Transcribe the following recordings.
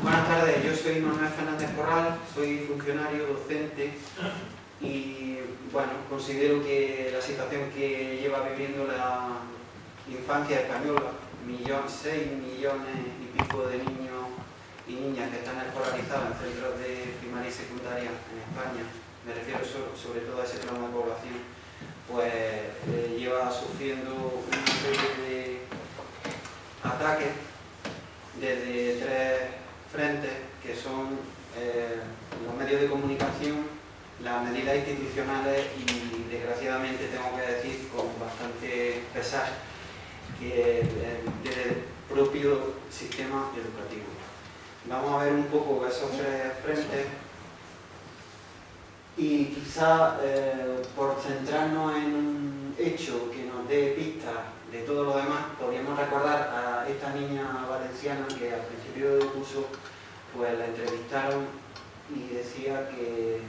Buenas tardes, yo soy Manuel Fernández Corral, soy funcionario docente y bueno, considero que la situación que lleva viviendo la infancia española, 6 millones y pico de niños y niñas que están escolarizados en centros de primaria y secundaria en España, me refiero sobre todo a ese tramo de población, pues lleva sufriendo una serie de ataques desde 3 frentes, que son los medios de comunicación, las medidas institucionales y, desgraciadamente, tengo que decir con bastante pesar, que del propio sistema educativo. Vamos a ver un poco esos 3 frentes y quizá por centrarnos en un hecho que nos dé pistas de todo lo demás, podríamos recordar a esta niña valenciana que al principio del curso pues la entrevistaron y decía que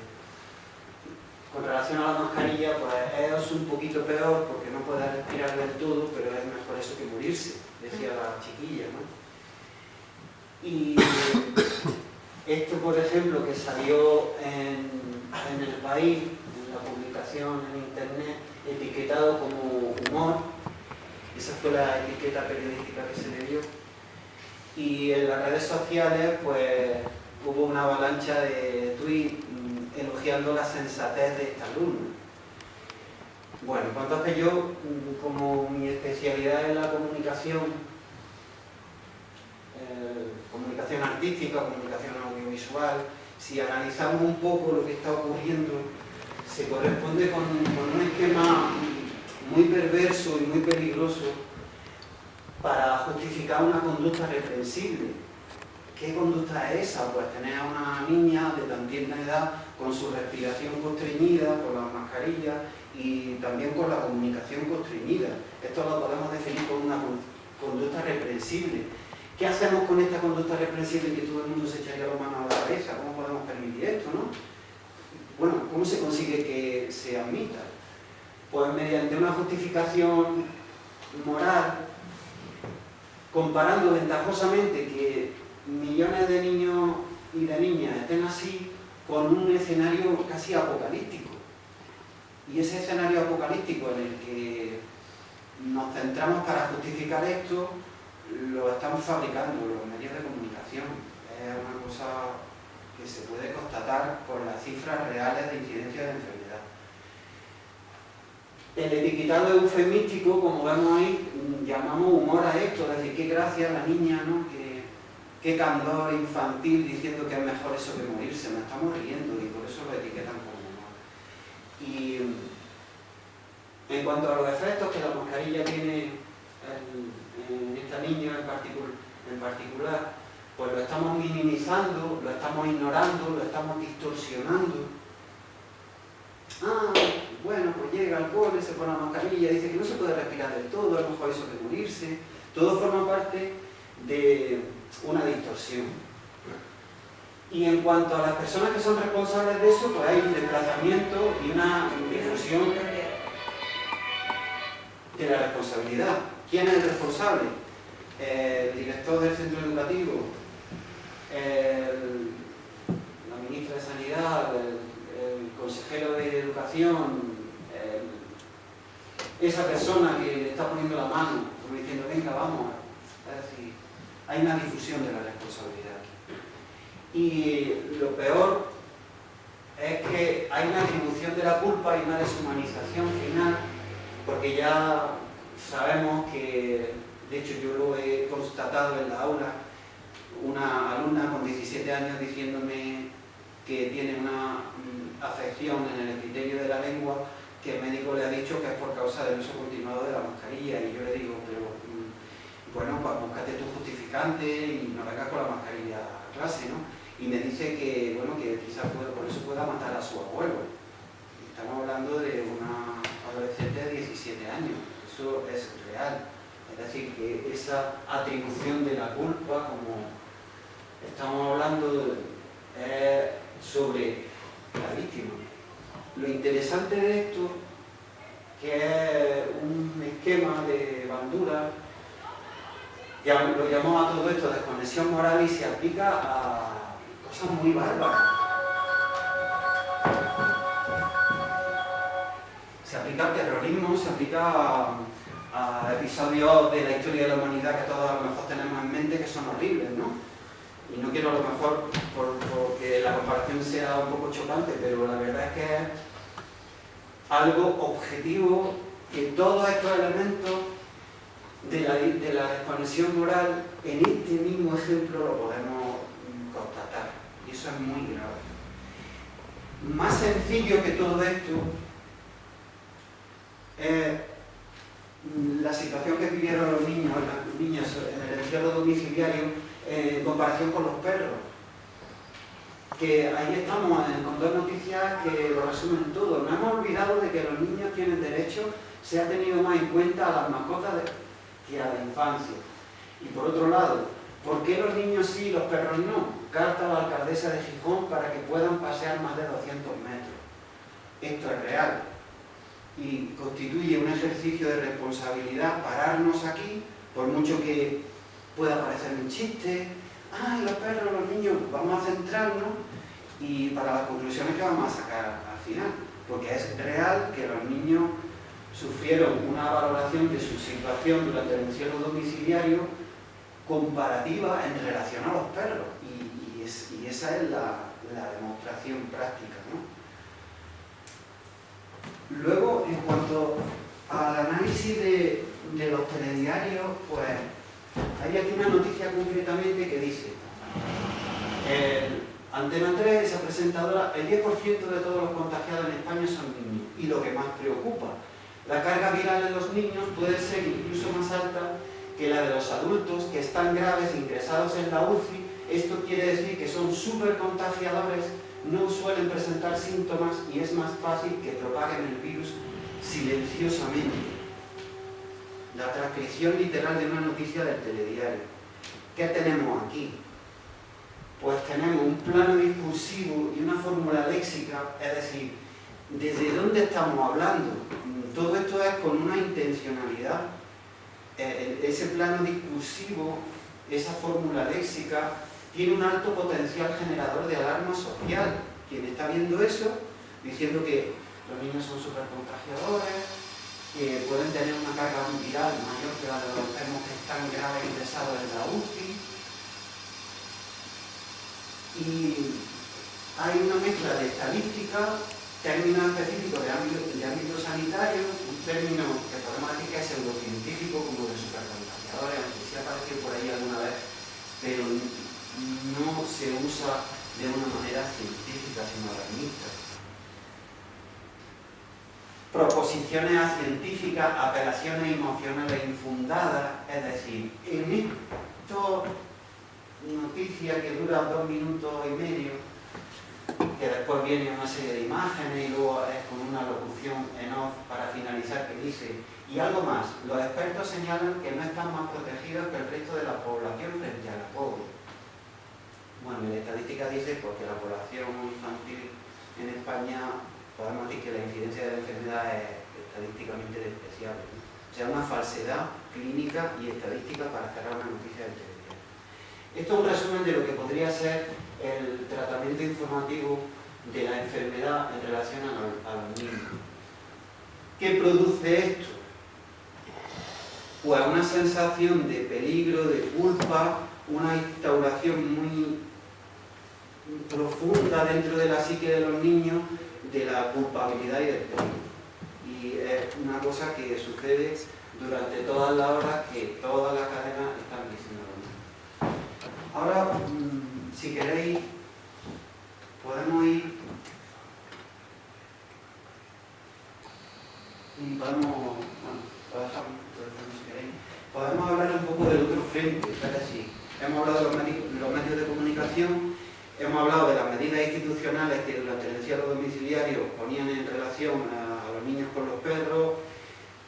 con relación a la mascarilla pues es un poquito peor porque no puede respirar del todo, pero es mejor eso que morirse, decía la chiquilla, ¿no? Y esto, por ejemplo, que salió en El País, en la publicación en internet, etiquetado como humor, esa fue la etiqueta periodística que se le dio, y en las redes sociales pues hubo una avalancha de tweets elogiando la sensatez de esta alumna. Bueno, pues entonces yo, como mi especialidad es la comunicación, comunicación artística, comunicación audiovisual, si analizamos un poco lo que está ocurriendo, se corresponde con un esquema muy perverso y muy peligroso para justificar una conducta reprensible. ¿Qué conducta es esa? Pues tener a una niña de tan tierna edad con su respiración constreñida, con las mascarillas y también con la comunicación constreñida. Esto lo podemos definir como una conducta reprensible. ¿Qué hacemos con esta conducta reprensible que todo el mundo se echaría las manos a la cabeza? ¿Cómo podemos permitir esto, no? Bueno, ¿cómo se consigue que se admita? Pues mediante una justificación moral, comparando ventajosamente que millones de niños y de niñas estén así con un escenario casi apocalíptico. Y ese escenario apocalíptico en el que nos centramos para justificar esto, lo están fabricando los medios de comunicación. Es una cosa que se puede constatar por las cifras reales de incidencia de enfermedad. El etiquetado eufemístico, como vemos ahí, llamamos humor a esto, es decir, qué gracia la niña, ¿no? Qué candor infantil diciendo que es mejor eso que morirse, nos estamos riendo y por eso lo etiquetan como humor. Y en cuanto a los efectos que la mascarilla tiene en esta niña en particular, pues lo estamos minimizando, lo estamos ignorando, lo estamos distorsionando. Bueno, pues llega al cole, se pone la mascarilla, dice que no se puede respirar del todo, es mejor eso que morirse. Todo forma parte de una distorsión. Y en cuanto a las personas que son responsables de eso, pues hay un desplazamiento y una difusión de la responsabilidad. ¿Quién es el responsable? El director del centro educativo, la ministra de Sanidad, el consejero de Educación, esa persona que le está poniendo la mano, como diciendo, venga, vamos. Es decir, hay una difusión de la responsabilidad. Y lo peor es que hay una atribución de la culpa y una deshumanización final, porque ya sabemos que, de hecho yo lo he constatado en la aula, una alumna con 17 años diciéndome que tiene una afección en el epitelio de la lengua, que el médico le ha dicho que es por causa del uso continuado de la mascarilla, y yo le digo, pero bueno, pues búscate tu justificante y no vengas con la mascarilla a clase, ¿no? Y me dice que, bueno, que quizás por eso pueda matar a su abuelo. Estamos hablando de una adolescente de 17 años, eso es real. Es decir, que esa atribución de la culpa, como estamos hablando, es sobre la víctima. Lo interesante de esto, que es un esquema de bandura, lo llamó a todo esto desconexión moral y se aplica a cosas muy bárbaras. Se aplica al terrorismo, se aplica a episodios de la historia de la humanidad que todos a lo mejor tenemos en mente que son horribles, ¿no? Y no quiero a lo mejor porque la comparación sea un poco chocante, pero la verdad es que es algo objetivo que todos estos elementos de la desconexión moral en este mismo ejemplo lo podemos constatar. Y eso es muy grave. Más sencillo que todo esto es la situación que vivieron los niños en el encierro domiciliario en comparación con los perros. Que ahí estamos con dos noticias que lo resumen todo. No hemos olvidado de que los niños tienen derecho, se ha tenido más en cuenta a las mascotas que a la infancia. Y por otro lado, ¿por qué los niños sí y los perros no? Carta a la alcaldesa de Gijón para que puedan pasear más de 200 metros. Esto es real. Y constituye un ejercicio de responsabilidad pararnos aquí, por mucho que pueda parecer un chiste. ¡Ay, los perros, los niños! Vamos a centrarnos y para las conclusiones que vamos a sacar al final. Porque es real que los niños sufrieron una valoración de su situación durante el encierro domiciliario comparativa en relación a los perros. Y esa es la demostración práctica, ¿no? Luego, en cuanto al análisis de los telediarios, pues hay aquí una noticia concretamente que dice Antena 3, esa presentadora, el 10% de todos los contagiados en España son niños. Y lo que más preocupa, la carga viral de los niños puede ser incluso más alta que la de los adultos que están graves ingresados en la UCI. Esto quiere decir que son súper contagiadores, no suelen presentar síntomas y es más fácil que propaguen el virus silenciosamente. La transcripción literal de una noticia del telediario. ¿Qué tenemos aquí? Pues tenemos un plano discursivo y una fórmula léxica, es decir, ¿desde dónde estamos hablando? Todo esto es con una intencionalidad. Ese plano discursivo, esa fórmula léxica, tiene un alto potencial generador de alarma social. Quien está viendo eso, diciendo que los niños son súper contagiadores, que pueden tener una carga viral mayor que la de los enfermos que están graves ingresados en la UCI. Y hay una mezcla de estadística, términos específicos de ámbito sanitario, un término que podemos decir que es pseudocientífico, como de supercontagiadores, aunque sí ha aparecido por ahí alguna vez, pero no se usa de una manera científica, sino alarmista. Proposiciones científicas, apelaciones emocionales infundadas, es decir, en esto noticia que dura 2 minutos y medio, que después viene una serie de imágenes y luego es con una locución en off para finalizar que dice, y algo más, los expertos señalan que no están más protegidos que el resto de la población frente a la COVID. Bueno, la estadística dice porque la población infantil en España, podemos decir que la incidencia de la enfermedad es estadísticamente despreciable, ¿no? O sea, una falsedad clínica y estadística para cerrar una noticia del telediario. Esto es un resumen de lo que podría ser el tratamiento informativo de la enfermedad en relación a los niños. ¿Qué produce esto? Pues una sensación de peligro, de culpa, una instauración muy profunda dentro de la psique de los niños de la culpabilidad y del peligro. Y es una cosa que sucede durante todas las horas que todas las cadenas están diciendo lo mismo. Ahora, si queréis, podemos ir y podemos, si queréis, podemos hablar un poco del otro frente, es decir, hemos hablado de los medios de comunicación, hemos hablado de las medidas institucionales que durante el encierro domiciliario ponían en relación a los niños con los perros.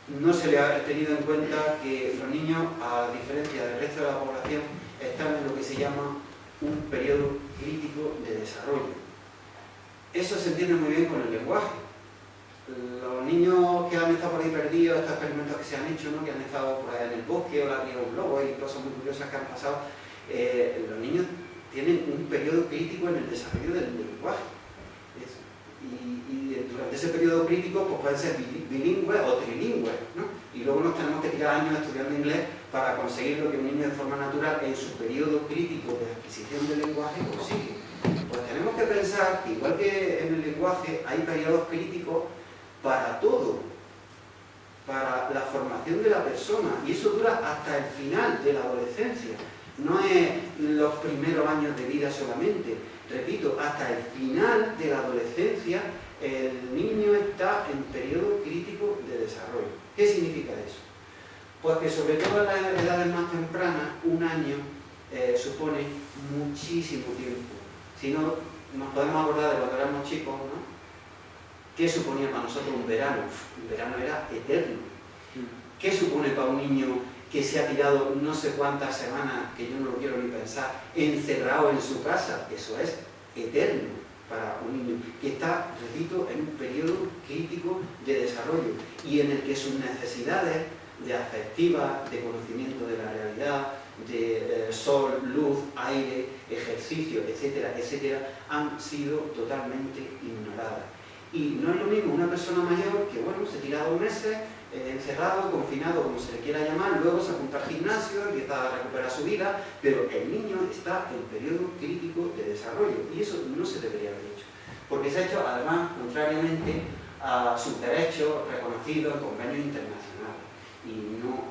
No se le ha tenido en cuenta que los niños, a diferencia del resto de la población, están en lo que se llama un periodo crítico de desarrollo. Eso se entiende muy bien con el lenguaje. Los niños que han estado por ahí perdidos, estos experimentos que se han hecho, ¿no? Que han estado por ahí en el bosque o la criado un lobo y cosas muy curiosas cosas que han pasado, los niños tienen un periodo crítico en el desarrollo del lenguaje. Y durante ese periodo crítico pues pueden ser bilingües o trilingües, ¿no? Y luego nos tenemos que tirar años estudiando inglés para conseguir lo que un niño de forma natural en su periodo crítico de adquisición del lenguaje consigue. Pues tenemos que pensar que igual que en el lenguaje hay periodos críticos para todo, para la formación de la persona, y eso dura hasta el final de la adolescencia. No es los primeros años de vida solamente. Repito, hasta el final de la adolescencia el niño está en periodo crítico de desarrollo. ¿Qué significa eso? Pues que sobre todo en las edades más tempranas, un año supone muchísimo tiempo. Si no, nos podemos acordar de cuando éramos chicos, ¿no? ¿Qué suponía para nosotros un verano? Un verano era eterno. ¿Qué supone para un niño que se ha tirado no sé cuántas semanas, que yo no lo quiero ni pensar, encerrado en su casa? Eso es eterno para un niño que está, repito, en un periodo crítico de desarrollo y en el que sus necesidades de afectivas, de conocimiento de la realidad, de sol, luz, aire, ejercicio, etcétera, etcétera, han sido totalmente ignoradas. Y no es lo mismo una persona mayor que, bueno, se tira 2 meses, encerrado, confinado, como se le quiera llamar, luego se apunta al gimnasio, empieza a recuperar su vida, pero el niño está en periodo crítico de desarrollo y eso no se debería haber hecho, porque se ha hecho además contrariamente a sus derechos reconocidos en convenios internacionales y no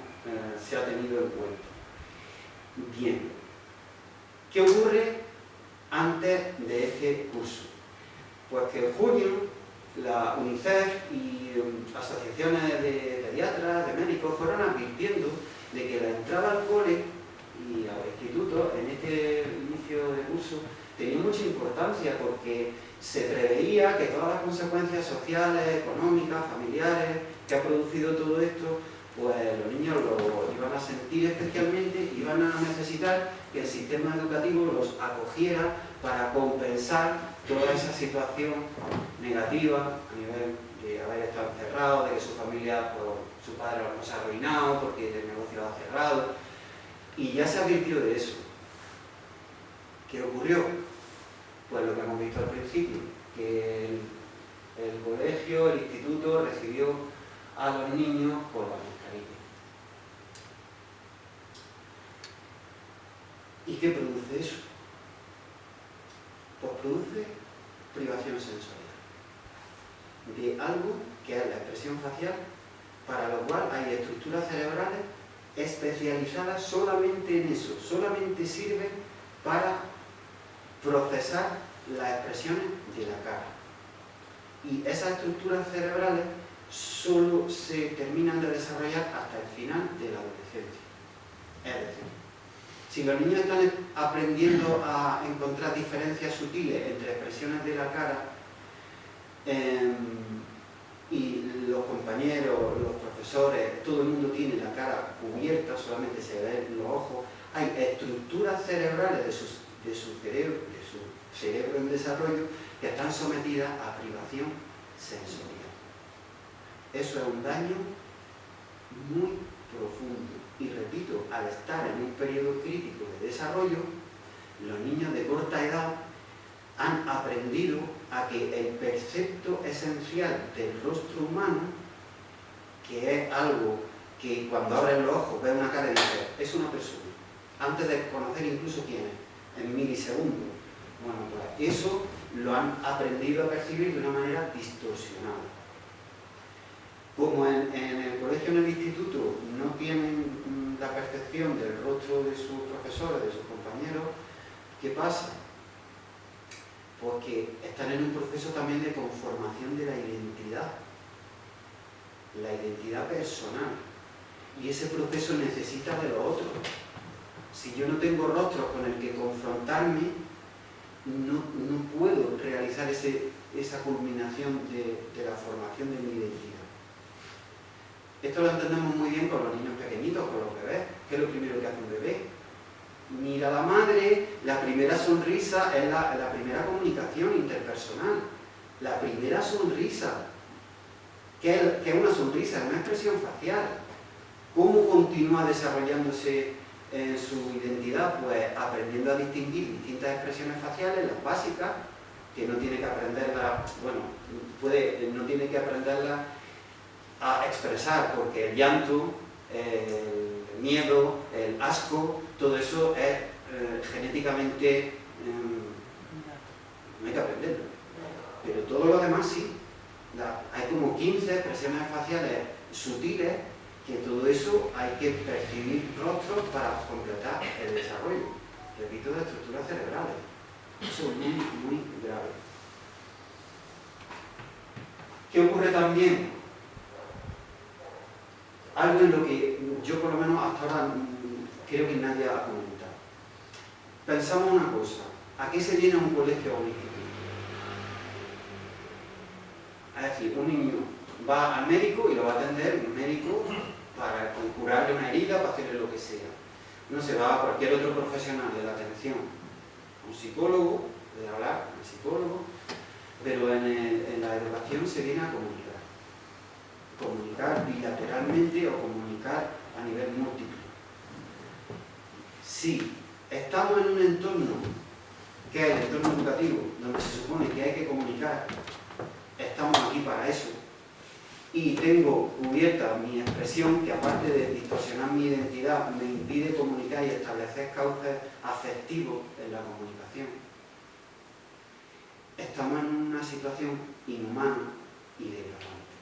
se ha tenido en cuenta. Bien, ¿qué ocurre antes de este curso? Pues que en junio la UNICEF y asociaciones de pediatras, de médicos, fueron advirtiendo de que la entrada al cole y al instituto en este inicio de curso tenía mucha importancia porque se preveía que todas las consecuencias sociales, económicas, familiares que ha producido todo esto, pues los niños lo iban a sentir especialmente y iban a necesitar que el sistema educativo los acogiera para compensar toda esa situación negativa a nivel de haber estado encerrado, de que su familia, pues, su padre los ha arruinado porque el negocio lo ha cerrado. Y ya se advirtió de eso. ¿Qué ocurrió? Pues lo que hemos visto al principio, que el colegio, el instituto recibió a los niños con la mascarilla. ¿Y qué produce eso? Pues produce privación sensorial de algo que es la expresión facial, para lo cual hay estructuras cerebrales especializadas solamente en eso, solamente sirven para procesar las expresiones de la cara. Y esas estructuras cerebrales solo se terminan de desarrollar hasta el final de la adolescencia. Es decir, si los niños están aprendiendo a encontrar diferencias sutiles entre expresiones de la cara y los compañeros, los profesores, todo el mundo tiene la cara cubierta, solamente se ven los ojos, hay estructuras cerebrales de su cerebro en desarrollo que están sometidas a privación sensorial. Eso es un daño muy profundo. Y repito, al estar en un periodo crítico de desarrollo, los niños de corta edad han aprendido a que el percepto esencial del rostro humano, que es algo que cuando abres los ojos ves una cara y dices, es una persona, antes de conocer incluso quién es, en milisegundos. Bueno, pues eso lo han aprendido a percibir de una manera distorsionada. Como en el colegio, en el instituto, no tienen la percepción del rostro de sus profesores, de sus compañeros, ¿qué pasa? Porque están en un proceso también de conformación de la identidad personal. Y ese proceso necesita de lo otro. Si yo no tengo rostro con el que confrontarme, no puedo realizar esa culminación de la formación de mi identidad. Esto lo entendemos muy bien con los niños pequeñitos, con los bebés. ¿Qué es lo primero que hace un bebé? Mira a la madre, la primera sonrisa es la primera comunicación interpersonal. La primera sonrisa. ¿Qué es una sonrisa? Es una expresión facial. ¿Cómo continúa desarrollándose en su identidad? Pues aprendiendo a distinguir distintas expresiones faciales, las básicas, que no tiene que aprenderlas, bueno, no tiene que aprenderlas a expresar, porque el llanto, el miedo, el asco, todo eso es genéticamente, no hay que aprenderlo, pero todo lo demás sí. Hay como 15 expresiones faciales sutiles, que todo eso hay que percibir rostros para completar el desarrollo, repito, de estructuras cerebrales. Eso es muy, muy grave. ¿Qué ocurre también? Algo en lo que yo por lo menos hasta ahora creo que nadie ha comentado. Pensamos una cosa, ¿a qué se viene un colegio o un instituto? Es decir, un niño va al médico y lo va a atender un médico para curarle una herida, para hacerle lo que sea. No se va a cualquier otro profesional de la atención, un psicólogo, de hablar con el psicólogo, pero en la educación se viene a comunicar. Comunicar bilateralmente o comunicar a nivel múltiple. Si estamos en un entorno que es el entorno educativo, donde se supone que hay que comunicar, estamos aquí para eso, y tengo cubierta mi expresión, que aparte de distorsionar mi identidad, me impide comunicar y establecer cauces afectivos en la comunicación. Estamos en una situación inhumana y degradante.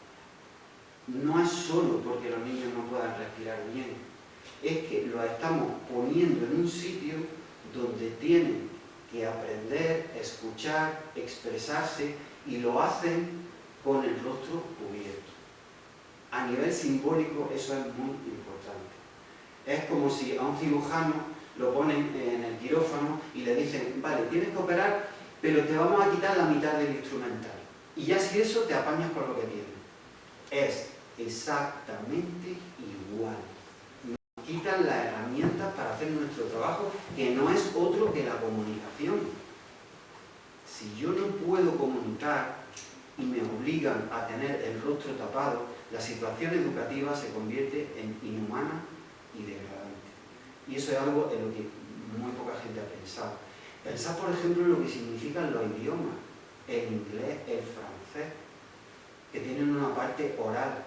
No es solo porque los niños no puedan respirar bien, es que los estamos poniendo en un sitio donde tienen que aprender, escuchar, expresarse, y lo hacen con el rostro cubierto. A nivel simbólico eso es muy importante. Es como si a un cirujano lo ponen en el quirófano y le dicen, vale, tienes que operar, pero te vamos a quitar la mitad del instrumental. Y ya si eso te apañas con lo que tienes. Es exactamente igual. Nos quitan las herramientas para hacer nuestro trabajo, que no es otro que la comunicación. Si yo no puedo comunicar y me obligan a tener el rostro tapado, la situación educativa se convierte en inhumana y degradante. Y eso es algo en lo que muy poca gente ha pensado. Pensad, por ejemplo, en lo que significan los idiomas, el inglés, el francés, que tienen una parte oral,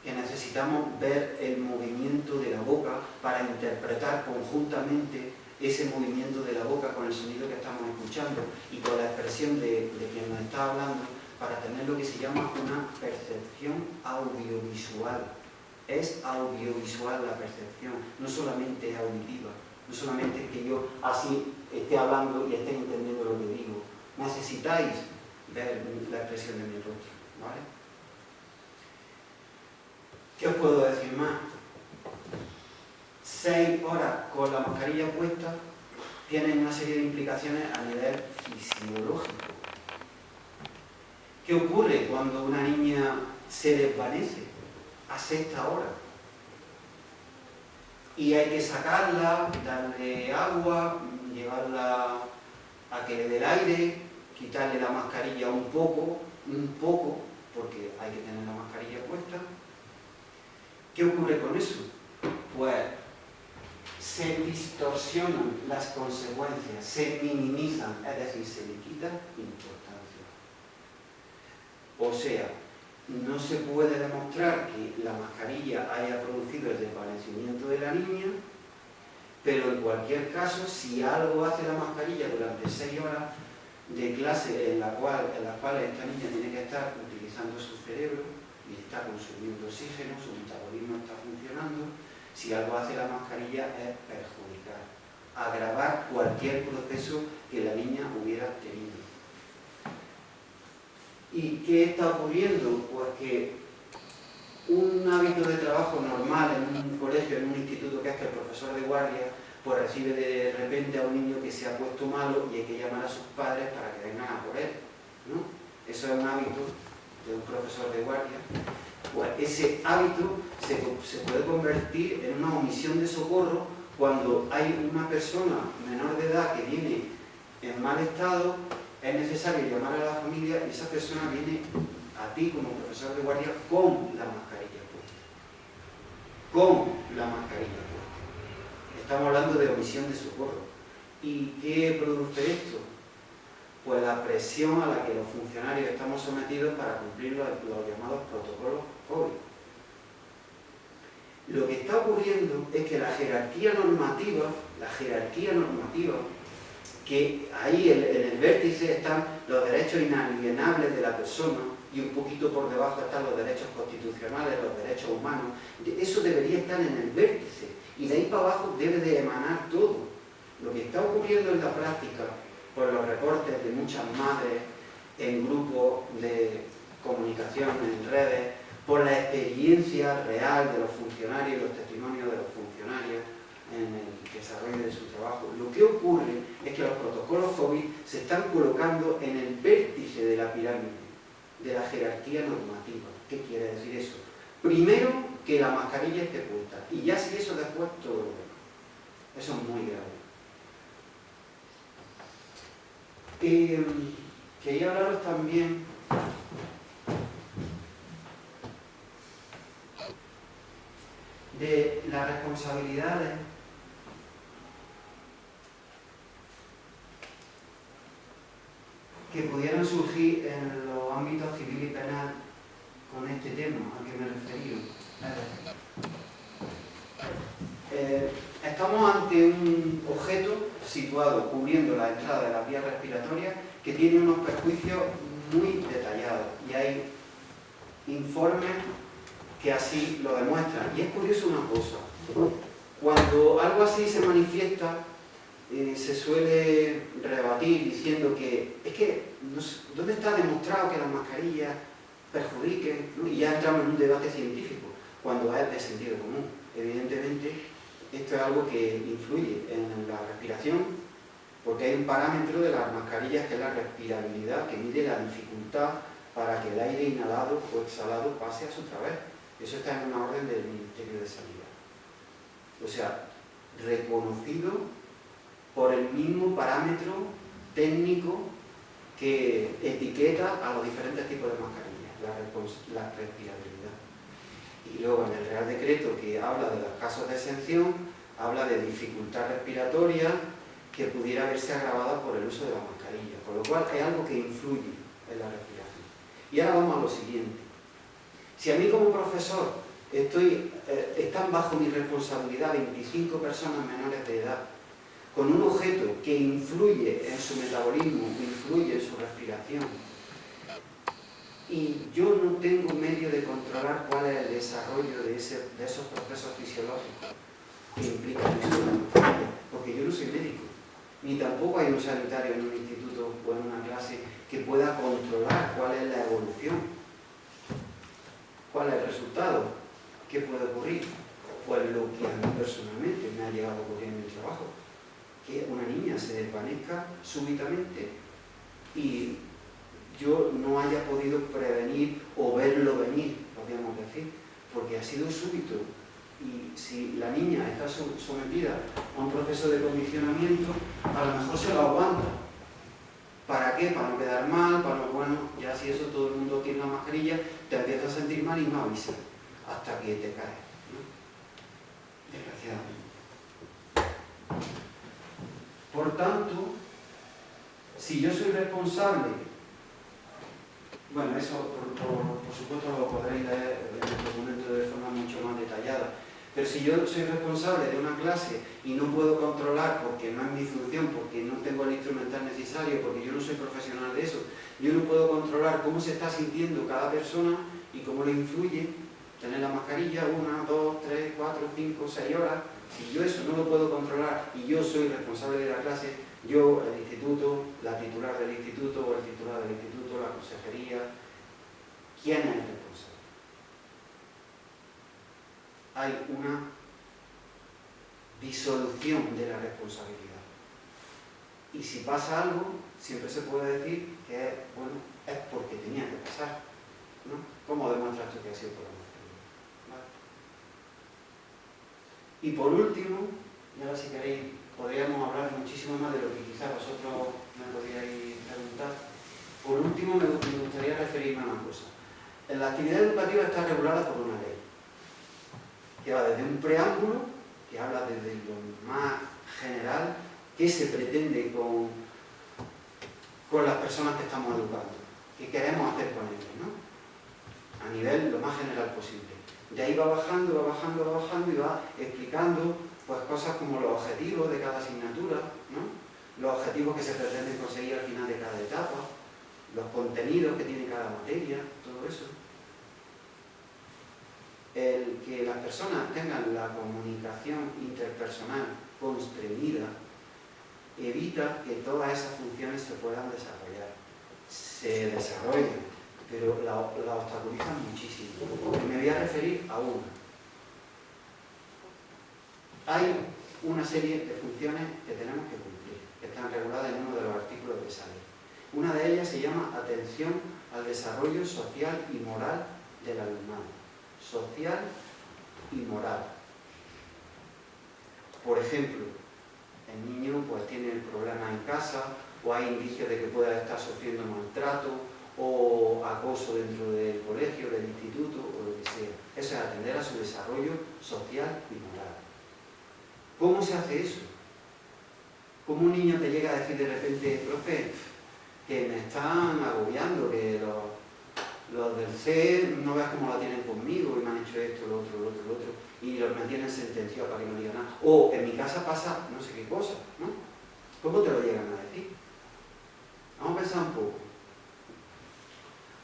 que necesitamos ver el movimiento de la boca para interpretar conjuntamente ese movimiento de la boca con el sonido que estamos escuchando y con la expresión de quien nos está hablando, para tener lo que se llama una percepción audiovisual. Es audiovisual la percepción, no solamente auditiva, no solamente que yo así esté hablando y esté entendiendo lo que digo. Necesitáis ver la expresión de mi rostro, ¿vale? ¿Qué os puedo decir más? 6 horas con la mascarilla puesta tienen una serie de implicaciones a nivel fisiológico. ¿Qué ocurre cuando una niña se desvanece a 6ª hora? Y hay que sacarla, darle agua, llevarla a que le dé el aire, quitarle la mascarilla un poco, porque hay que tener la mascarilla puesta. ¿Qué ocurre con eso? Pues se distorsionan las consecuencias, se minimizan, es decir, se le quita importancia. O sea, no se puede demostrar que la mascarilla haya producido el desvanecimiento de la niña, pero en cualquier caso, si algo hace la mascarilla durante 6 horas de clase en las cuales esta niña tiene que estar utilizando su cerebro y está consumiendo oxígeno, su metabolismo está funcionando, si algo hace la mascarilla es perjudicar, agravar cualquier proceso que la niña hubiera tenido. ¿Y qué está ocurriendo? Pues que un hábito de trabajo normal en un colegio, en un instituto, que es que el profesor de guardia pues recibe de repente a un niño que se ha puesto malo y hay que llamar a sus padres para que vengan a por él, ¿no? Eso es un hábito de un profesor de guardia. Pues ese hábito se puede convertir en una omisión de socorro cuando hay una persona menor de edad que viene en mal estado. Es necesario llamar a la familia y esa persona viene a ti como profesor de guardia con la mascarilla puesta. Con la mascarilla puesta. Estamos hablando de omisión de socorro. ¿Y qué produce esto? Pues la presión a la que los funcionarios estamos sometidos para cumplir los llamados protocolos COVID. Lo que está ocurriendo es que la jerarquía normativa, que ahí en el vértice están los derechos inalienables de la persona y un poquito por debajo están los derechos constitucionales, los derechos humanos, eso debería estar en el vértice y de ahí para abajo debe de emanar todo. Lo que está ocurriendo en la práctica, por los reportes de muchas madres en grupos de comunicación, en redes, por la experiencia real de los funcionarios y los testimonios de los funcionarios en el desarrollo de su trabajo, lo que ocurre es que los protocolos COVID se están colocando en el vértice de la pirámide, de la jerarquía normativa. ¿Qué quiere decir eso? Primero, que la mascarilla esté puesta, y ya si eso después todo lo demás. Eso es muy grave. Quería hablaros también de las responsabilidades que pudieran surgir en los ámbitos civil y penal con este tema al que me he referido. Estamos ante un objeto situado cubriendo la entrada de las vías respiratorias que tiene unos perjuicios muy detallados y hay informes que así lo demuestran. Y es curioso una cosa, cuando algo así se manifiesta, se suele rebatir diciendo que es que ¿dónde está demostrado que las mascarillas perjudiquen? ¿No? Y ya entramos en un debate científico, cuando es de sentido común. Evidentemente, esto es algo que influye en la respiración, porque hay un parámetro de las mascarillas que es la respirabilidad, que mide la dificultad para que el aire inhalado o exhalado pase a su través. Eso está en una orden del Ministerio de Sanidad. O sea, reconocido por el mismo parámetro técnico que etiqueta a los diferentes tipos de mascarillas, la respirabilidad. Y luego en el Real Decreto, que habla de los casos de exención, habla de dificultad respiratoria que pudiera verse agravada por el uso de la mascarilla, con lo cual es algo que influye en la respiración. Y ahora vamos a lo siguiente. Si a mí como profesor están bajo mi responsabilidad 25 personas menores de edad, con un objeto que influye en su metabolismo, que influye en su respiración, y yo no tengo medio de controlar cuál es el desarrollo de esos procesos fisiológicos que implican eso, porque yo no soy médico, ni tampoco hay un sanitario en un instituto o en una clase que pueda controlar cuál es la evolución, cuál es el resultado, qué puede ocurrir. Pues lo que a mí personalmente me ha llegado a ocurrir en mi trabajo, que una niña se desvanezca súbitamente y yo no haya podido prevenir o verlo venir, podríamos decir, porque ha sido súbito. Y si la niña está sometida a un proceso de condicionamiento, a lo mejor se lo aguanta. ¿Para qué? Para no quedar mal, para no, bueno, ya si eso todo el mundo tiene la mascarilla, te empiezas a sentir mal y no avisas hasta que te caes, ¿no? Desgraciadamente. Por tanto, si yo soy responsable, bueno, eso por supuesto lo podréis leer en el documento de forma mucho más detallada, pero si yo soy responsable de una clase y no puedo controlar porque no es mi función, porque no tengo el instrumental necesario, porque yo no soy profesional de eso, yo no puedo controlar cómo se está sintiendo cada persona y cómo le influye tener la mascarilla 1, 2, 3, 4, 5, 6 horas. Si yo eso no lo puedo controlar y yo soy responsable de la clase, yo, el instituto, la titular del instituto o el titular del instituto, la consejería, ¿quién es el responsable? Hay una disolución de la responsabilidad. Y si pasa algo, siempre se puede decir que bueno, es porque tenía que pasar, ¿no? ¿Cómo demuestras tú que ha sido por la mascarilla? ¿Vale? Y por último, y ahora si queréis, podríamos hablar muchísimo más de lo que quizás vosotros me podríais preguntar. Por último, me gustaría referirme a una cosa. La actividad educativa está regulada por una ley, que va desde un preámbulo que habla desde lo más general, qué se pretende con las personas que estamos educando, qué queremos hacer con ellos, ¿no? A nivel lo más general posible. De ahí va bajando y va explicando pues, cosas como los objetivos de cada asignatura, ¿no? Los objetivos que se pretenden conseguir al final de cada etapa, los contenidos que tiene cada materia, todo eso. El que las personas tengan la comunicación interpersonal constreñida evita que todas esas funciones se puedan desarrollar. Se desarrollan, pero la obstaculizan muchísimo. Y me voy a referir a una. Hay una serie de funciones que tenemos que cumplir, que están reguladas en uno de los artículos de esa ley. Una de ellas se llama atención al desarrollo social y moral del alumnado. Social y moral. Por ejemplo, el niño pues, tiene problemas en casa, o hay indicios de que pueda estar sufriendo maltrato o acoso dentro del colegio, del instituto o lo que sea. Eso es atender a su desarrollo social y moral. ¿Cómo se hace eso? ¿Cómo un niño te llega a decir de repente, profe, que me están agobiando, que los del C no veas cómo la tienen conmigo y me han hecho esto, lo otro, y los mantienen sentenciados para que no digan nada? O en mi casa pasa no sé qué cosa, ¿no? ¿Cómo te lo llegan a decir? Vamos a pensar un poco.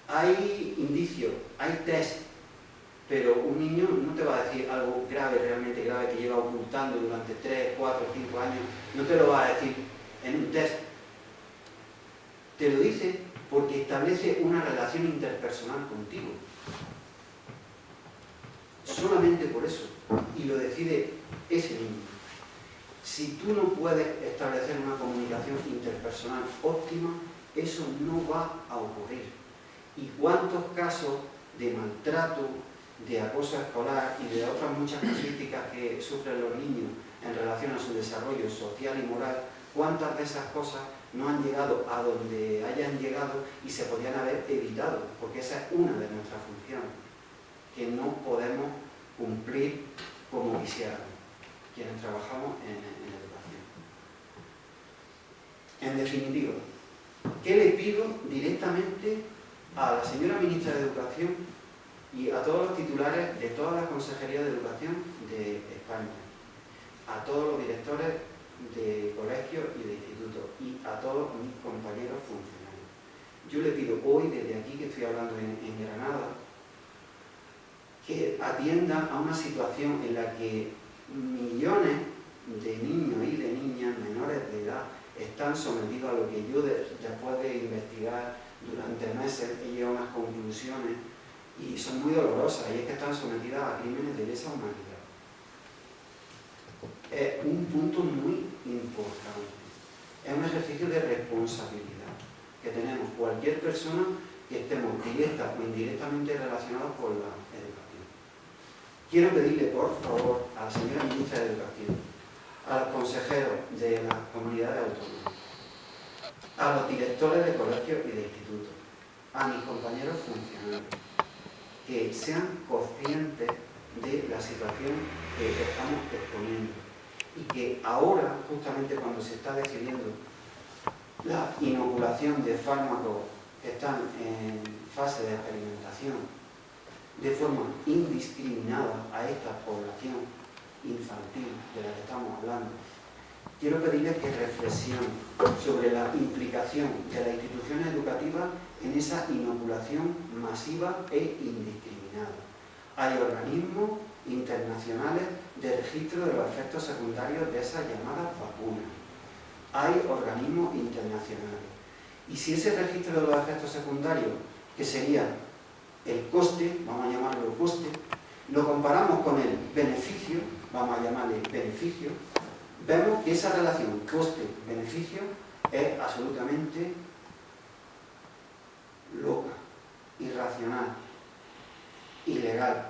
Hay indicios, hay test, pero un niño no te va a decir algo grave, realmente grave, que lleva ocultando durante 3, 4, 5 años, no te lo va a decir en un test. Te lo dice porque establece una relación interpersonal contigo. Solamente por eso. Y lo decide ese niño. Si tú no puedes establecer una comunicación interpersonal óptima, eso no va a ocurrir. ¿Y cuántos casos de maltrato, de acoso escolar y de otras muchas casuísticas que sufren los niños en relación a su desarrollo social y moral, cuántas de esas cosas no han llegado a donde hayan llegado y se podían haber evitado? Porque esa es una de nuestras funciones, que no podemos cumplir como quisiéramos, quienes trabajamos en educación. En definitiva, ¿qué le pido directamente a la señora ministra de Educación y a todos los titulares de todas las consejerías de educación de España, a todos los directores de colegios y de institutos y a todos mis compañeros funcionarios? Yo le pido hoy, desde aquí que estoy hablando en Granada, que atiendan a una situación en la que millones de niños y de niñas menores de edad están sometidos a lo que yo, después de investigar durante meses, he llegado a unas conclusiones y son muy dolorosas, y es que están sometidas a crímenes de lesa humanidad. Es un punto muy importante. Es un ejercicio de responsabilidad que tenemos cualquier persona que estemos directa o indirectamente relacionados con la educación. Quiero pedirle, por favor, a la señora ministra de Educación, a los consejeros de las comunidades autónomas, a los directores de colegios y de institutos, a mis compañeros funcionarios, que sean conscientes de la situación que estamos exponiendo y que ahora, justamente cuando se está decidiendo la inoculación de fármacos que están en fase de experimentación de forma indiscriminada a esta población infantil de la que estamos hablando, quiero pedirles que reflexionen sobre la implicación de las instituciones educativas en esa inoculación masiva e indiscriminada. Hay organismos internacionales de registro de los efectos secundarios de esas llamadas vacunas. Hay organismos internacionales. Y si ese registro de los efectos secundarios, que sería el coste, vamos a llamarlo coste, lo comparamos con el beneficio, vamos a llamarle beneficio, vemos que esa relación coste-beneficio es absolutamente loca, irracional, ilegal,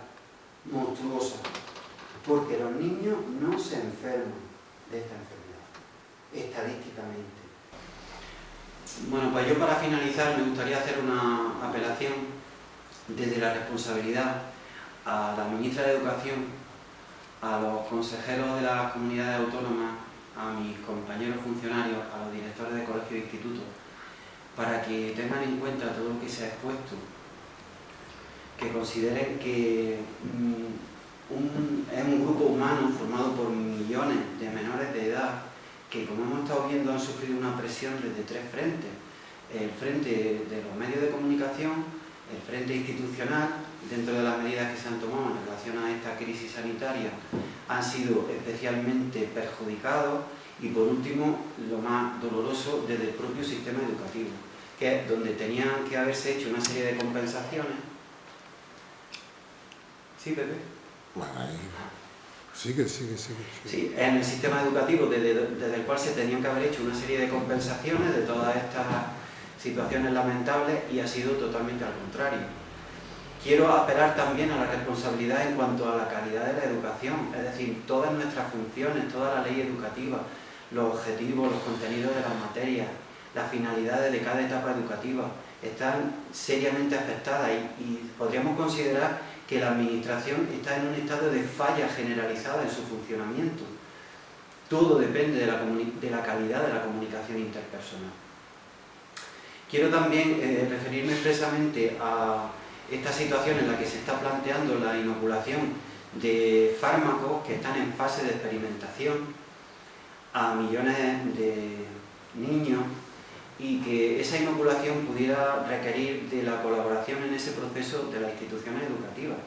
monstruosa, porque los niños no se enferman de esta enfermedad, estadísticamente. Bueno, pues yo para finalizar me gustaría hacer una apelación desde la responsabilidad a la ministra de Educación, a los consejeros de las comunidades autónomas, a mis compañeros funcionarios, a los directores de colegios e institutos, para que tengan en cuenta todo lo que se ha expuesto, que consideren que es un grupo humano formado por millones de menores de edad que, como hemos estado viendo, han sufrido una presión desde tres frentes: el frente de los medios de comunicación, el frente institucional, dentro de las medidas que se han tomado en relación a esta crisis sanitaria, han sido especialmente perjudicados, y por último, lo más doloroso, desde el propio sistema educativo, que es donde tenían que haberse hecho una serie de compensaciones. ¿Sí, Pepe? Bueno, ahí... Sigue. Sí, en el sistema educativo desde el cual se tenían que haber hecho una serie de compensaciones de todas estas situaciones lamentables, y ha sido totalmente al contrario. Quiero apelar también a la responsabilidad en cuanto a la calidad de la educación, es decir, todas nuestras funciones, toda la ley educativa, los objetivos, los contenidos de las materias, las finalidades de cada etapa educativa están seriamente afectadas, y podríamos considerar que la administración está en un estado de falla generalizada en su funcionamiento. Todo depende de la calidad de la comunicación interpersonal. Quiero también referirme expresamente a esta situación en la que se está planteando la inoculación de fármacos que están en fase de experimentación a millones de niños, y que esa inoculación pudiera requerir de la colaboración en ese proceso de las instituciones educativas.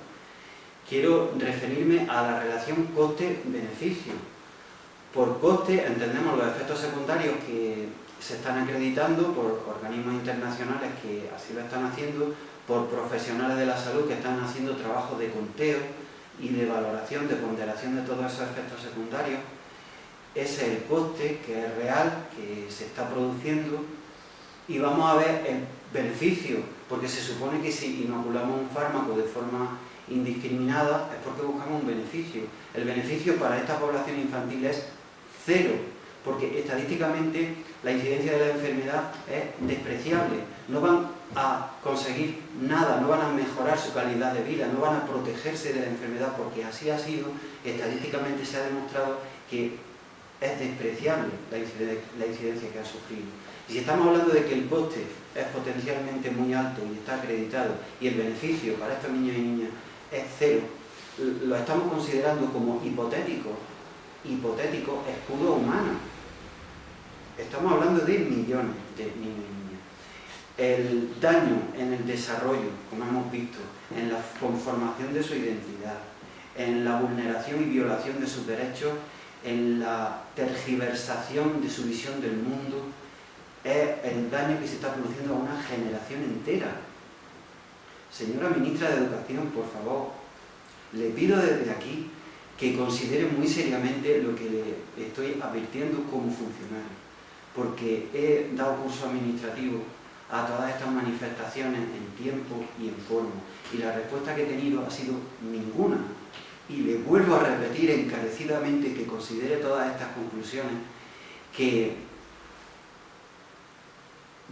Quiero referirme a la relación coste-beneficio. Por coste entendemos los efectos secundarios que se están acreditando por organismos internacionales que así lo están haciendo, por profesionales de la salud que están haciendo trabajos de conteo y de valoración, de ponderación de todos esos efectos secundarios. Ese es el coste que es real, que se está produciendo, y vamos a ver el beneficio, porque se supone que si inoculamos un fármaco de forma indiscriminada es porque buscamos un beneficio. El beneficio para esta población infantil es cero, porque estadísticamente la incidencia de la enfermedad es despreciable. No van a conseguir nada, no van a mejorar su calidad de vida, no van a protegerse de la enfermedad, porque así ha sido. Estadísticamente se ha demostrado que es despreciable la incidencia que ha sufrido. Y si estamos hablando de que el coste es potencialmente muy alto y está acreditado, y el beneficio para estos niños y niñas es cero, lo estamos considerando como hipotético escudo humano. Estamos hablando de millones de niños y niñas. El daño en el desarrollo, como hemos visto, en la conformación de su identidad, en la vulneración y violación de sus derechos, en la tergiversación de su visión del mundo, es el daño que se está produciendo a una generación entera. Señora Ministra de Educación, por favor, le pido desde aquí que considere muy seriamente lo que le estoy advirtiendo como funcionario, porque he dado curso administrativo a todas estas manifestaciones en tiempo y en forma, y la respuesta que he tenido ha sido ninguna. Y le vuelvo a repetir encarecidamente que considere todas estas conclusiones, que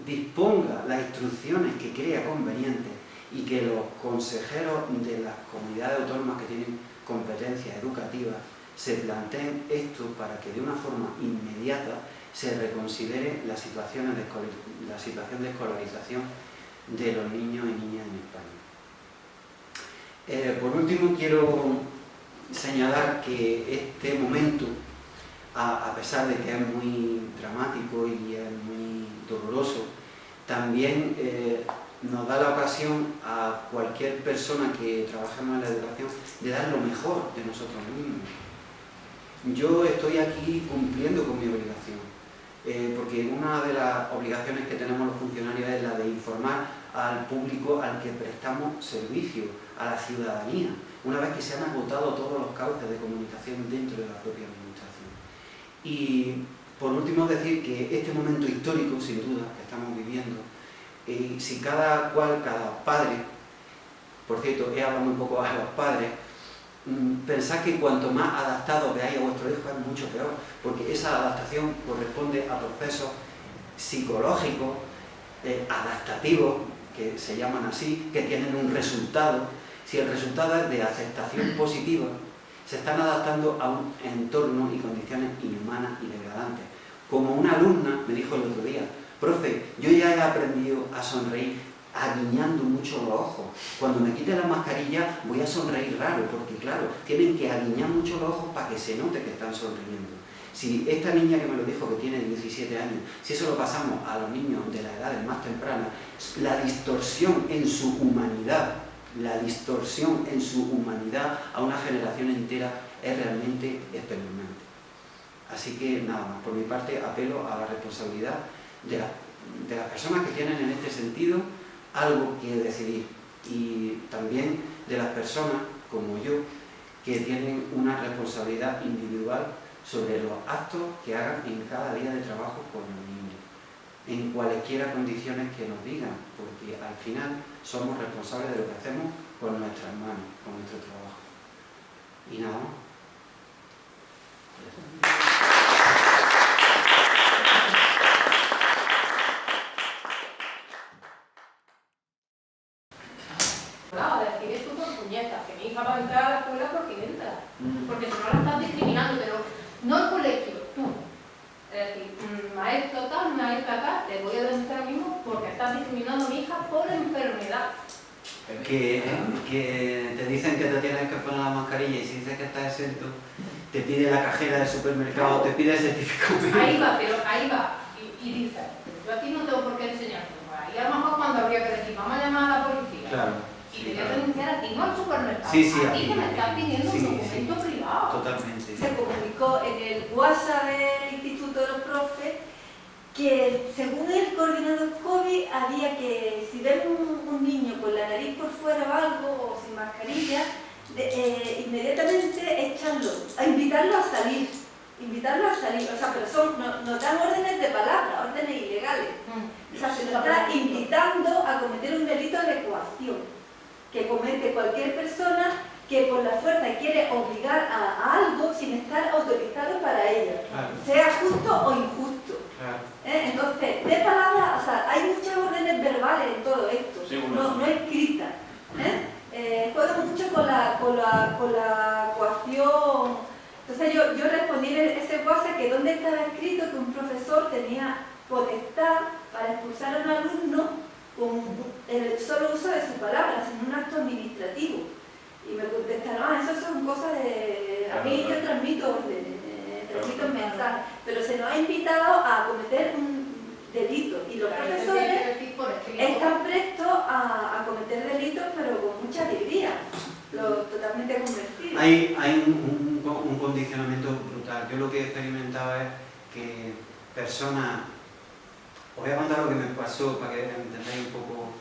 disponga las instrucciones que crea convenientes, y que los consejeros de las comunidades autónomas que tienen competencias educativas se planteen esto para que de una forma inmediata se reconsidere la situación de escolarización de los niños y niñas en España. Por último, quiero señalar que este momento, a pesar de que es muy dramático y es muy doloroso, también nos da la ocasión a cualquier persona que trabajemos en la educación de dar lo mejor de nosotros mismos. Yo estoy aquí cumpliendo con mi obligación, porque una de las obligaciones que tenemos los funcionarios es la de informar al público al que prestamos servicio, a la ciudadanía, una vez que se han agotado todos los cauces de comunicación dentro de la propia administración. Y por último, decir que este momento histórico, sin duda, que estamos viviendo, si cada padre, por cierto, he hablado un poco a los padres, pensad que cuanto más adaptados veáis a vuestro hijo es mucho peor, porque esa adaptación corresponde a procesos psicológicos, adaptativos, que se llaman así, que tienen un resultado. Si el resultado es de aceptación positiva, se están adaptando a un entorno y condiciones inhumanas y degradantes. Como una alumna me dijo el otro día, profe, yo ya he aprendido a sonreír aguiñando mucho los ojos. Cuando me quite la mascarilla voy a sonreír raro, porque claro, tienen que aguiñar mucho los ojos para que se note que están sonriendo. Si esta niña que me lo dijo, que tiene 17 años, si eso lo pasamos a los niños de la edad más temprana, la distorsión en su humanidad, a una generación entera es realmente espeluznante. Así que nada más, por mi parte apelo a la responsabilidad de las personas que tienen en este sentido algo que decidir, y también de las personas como yo que tienen una responsabilidad individual sobre los actos que hagan en cada día de trabajo con los niños, en cualesquiera condiciones que nos digan, porque al final somos responsables de lo que hacemos con nuestras manos, con nuestro trabajo. Y nada más. Claro, decir esto por puñetas, que mi hija va a entrar a la escuela porque entra, porque si no la estás discriminando, pero no el colegio, tú. Es decir, maestro tal, maestra tal, te voy a denunciar mismo porque estás discriminando a mi hija por enfermedad. Que te dicen que te tienes que poner la mascarilla, y si dices que estás exento, te pide la cajera del supermercado, te pide el certificado. Ahí va, pero ahí va, y dice, yo aquí no tengo por qué enseñarte, y a lo mejor cuando habría que decir, vamos a llamar a la policía. Claro. Y te voy a denunciar a ti, no al supermercado, Sí, a ti que me estás pidiendo un documento privado. Totalmente. Se comunicó en el WhatsApp del Instituto de los Profes que según el coordinador COVID había que, si ven un niño con la nariz por fuera o algo, o sin mascarilla, inmediatamente echarlo, a invitarlo a salir. O sea, pero nos dan órdenes de palabra, órdenes ilegales. O sea, se nos está invitando a cometer un delito de coacción que comete cualquier persona que por la fuerza quiere obligar a algo sin estar autorizado para ello, Claro. sea justo o injusto. Claro. Entonces, de palabras, o sea, hay muchas órdenes verbales en todo esto, no escritas. Juega mucho con la coacción. Entonces yo respondí en ese WhatsApp que donde estaba escrito que un profesor tenía potestad para expulsar a un alumno con el solo uso de sus palabras, en un acto administrativo. Y me contestaron, eso son cosas de... A mí yo transmito mensajes, pero se nos ha invitado a cometer un delito. Y los profesores están prestos a cometer delitos, pero con mucha alegría, totalmente convencidos. Hay un condicionamiento brutal. Yo lo que he experimentado es que personas... Os voy a contar lo que me pasó para que entendáis un poco.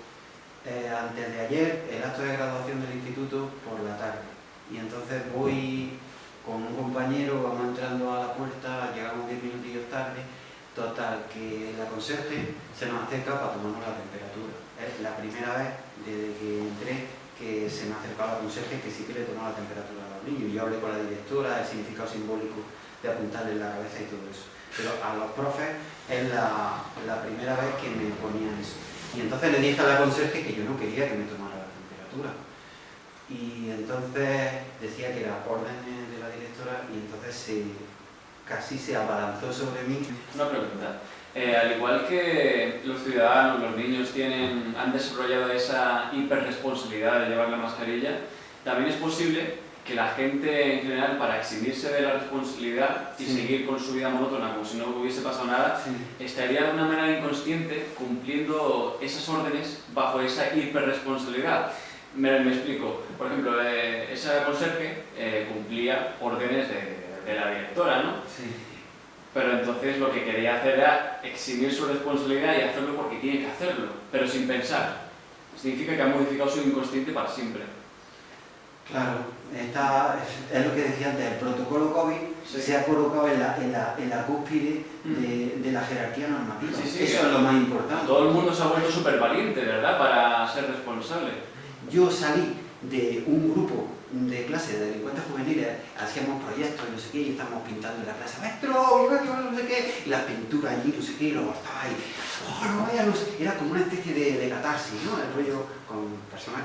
Antes de ayer, el acto de graduación del instituto por la tarde. Y entonces voy con un compañero, vamos entrando a la puerta, llegamos 10 minutillos tarde. Total, que la conserje se nos acerca para tomarnos la temperatura. Es la primera vez desde que entré que se me acercó a la conserje que sí que le tomó la temperatura a los niños. Yo hablé con la directora, el significado simbólico de apuntarle en la cabeza y todo eso. Pero a los profes es la primera vez que me ponían eso. Y entonces le dije a la conserje que yo no quería que me tomara la temperatura. Y entonces decía que eran órdenes de la directora, y entonces casi se abalanzó sobre mí. Una pregunta. Al igual que los ciudadanos, los niños han desarrollado esa hiperresponsabilidad de llevar la mascarilla, también es posible que la gente en general, para eximirse de la responsabilidad y seguir con su vida monótona como si no hubiese pasado nada, estaría de una manera inconsciente cumpliendo esas órdenes bajo esa hiperresponsabilidad. Me explico. Por ejemplo, esa conserje cumplía órdenes de la directora, ¿no? Sí. Pero entonces lo que quería hacer era eximir su responsabilidad y hacerlo porque tiene que hacerlo, pero sin pensar. Significa que ha modificado su inconsciente para siempre. Claro, es lo que decía antes, el protocolo COVID se ha colocado en la cúspide de la jerarquía normativa. Eso es lo más importante. Todo el mundo se ha vuelto súper valiente, ¿verdad?, para ser responsable. Yo salí de un grupo de clase de delincuentes juveniles, hacíamos proyectos y no sé qué, y estábamos pintando en la clase, maestro, no sé qué, y las pinturas allí, no sé qué, y lo bastaba ahí, oh, no vaya, era como una especie de catarsis, ¿no? El rollo con personas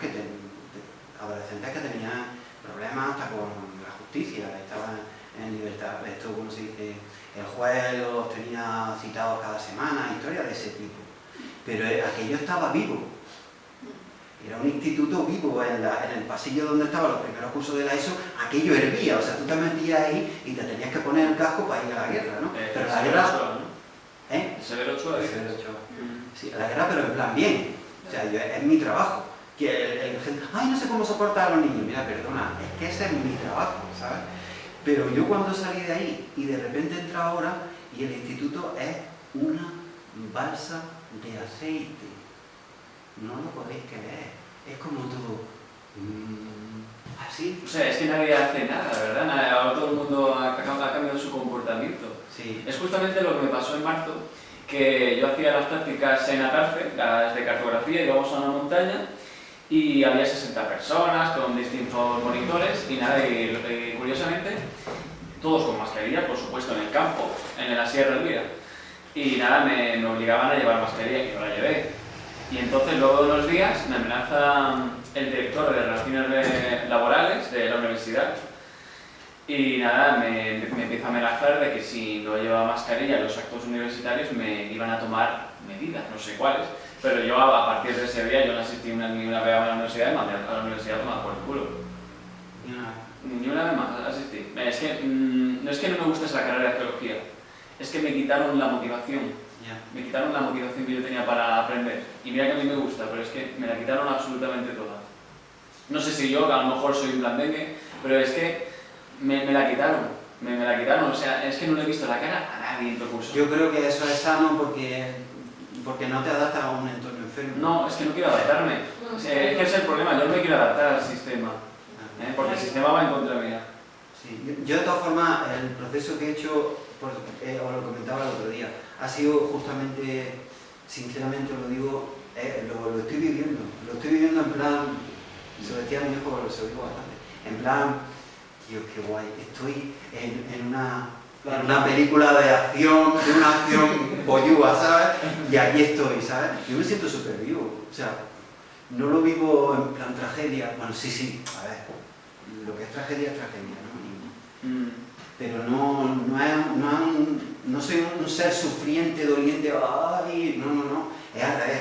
adolescentes que tenían problemas hasta con la justicia justicia, estaban en libertad. Esto, como se dice, el juez los tenía citados cada semana, historias de ese tipo. Pero aquello estaba vivo. Era un instituto vivo en el pasillo donde estaban los primeros cursos de la ESO, aquello hervía, o sea, tú te metías ahí y te tenías que poner el casco para ir a la guerra, ¿no? Pero la guerra... ¿Eh? El Severo Ochoa. Sí, la guerra, pero en plan bien. O sea, es mi trabajo. Que gente, ay, no sé cómo soportar a los niños. Mira, perdona, es que ese es mi trabajo, ¿sabes? Pero yo cuando salí de ahí y de repente entra ahora y el instituto es una balsa de aceite. No lo podéis creer. Es como todo... así. O sea, es que nadie hace nada, ¿verdad? Ahora todo el mundo ha cambiado su comportamiento. Sí. Es justamente lo que me pasó en marzo, que yo hacía las prácticas en Atarfe, las de cartografía, íbamos a una montaña y había 60 personas con distintos monitores y nada, y curiosamente, todos con mascarilla, por supuesto, en el campo, en la Sierra Elvira. Y nada, me obligaban a llevar mascarilla y yo la llevé. Y entonces, luego de unos días, me amenaza el director de Relaciones Laborales de la universidad y nada, me empieza a amenazar de que si no llevaba mascarilla en los actos universitarios me iban a tomar medidas, no sé cuáles, pero yo a partir de ese día yo no asistí ni una vez a la universidad y mandé a la universidad a tomar por el culo. Ni una vez más asistí. Es que, no es que no me guste la carrera de arqueología, es que me quitaron la motivación. Me quitaron la motivación que yo tenía para aprender. Y mira que a mí me gusta, pero es que me la quitaron absolutamente toda. No sé si yo, a lo mejor soy un blandengue, pero es que me la quitaron. Me la quitaron, o sea, es que no le he visto la cara a nadie en todo curso. Yo creo que eso es sano porque no te adaptas a un entorno enfermo. No, es que no quiero adaptarme. Es que ese es el problema, yo no me quiero adaptar al sistema. Porque el sistema va en contra mía. Sí. Yo de todas formas, el proceso que he hecho, os lo comentaba el otro día, ha sido justamente, sinceramente os lo digo, lo estoy viviendo. Lo estoy viviendo en plan, se lo decía a mi hijo, se lo digo bastante, en plan, tío, qué guay, estoy en una película de acción, de una acción bollúa, ¿sabes? Y aquí estoy, ¿sabes? Yo me siento súper vivo, o sea, no lo vivo en plan tragedia, bueno, sí, a ver, lo que es tragedia, ¿no? Pero no soy un ser sufriente, doliente, ay, no, es al revés,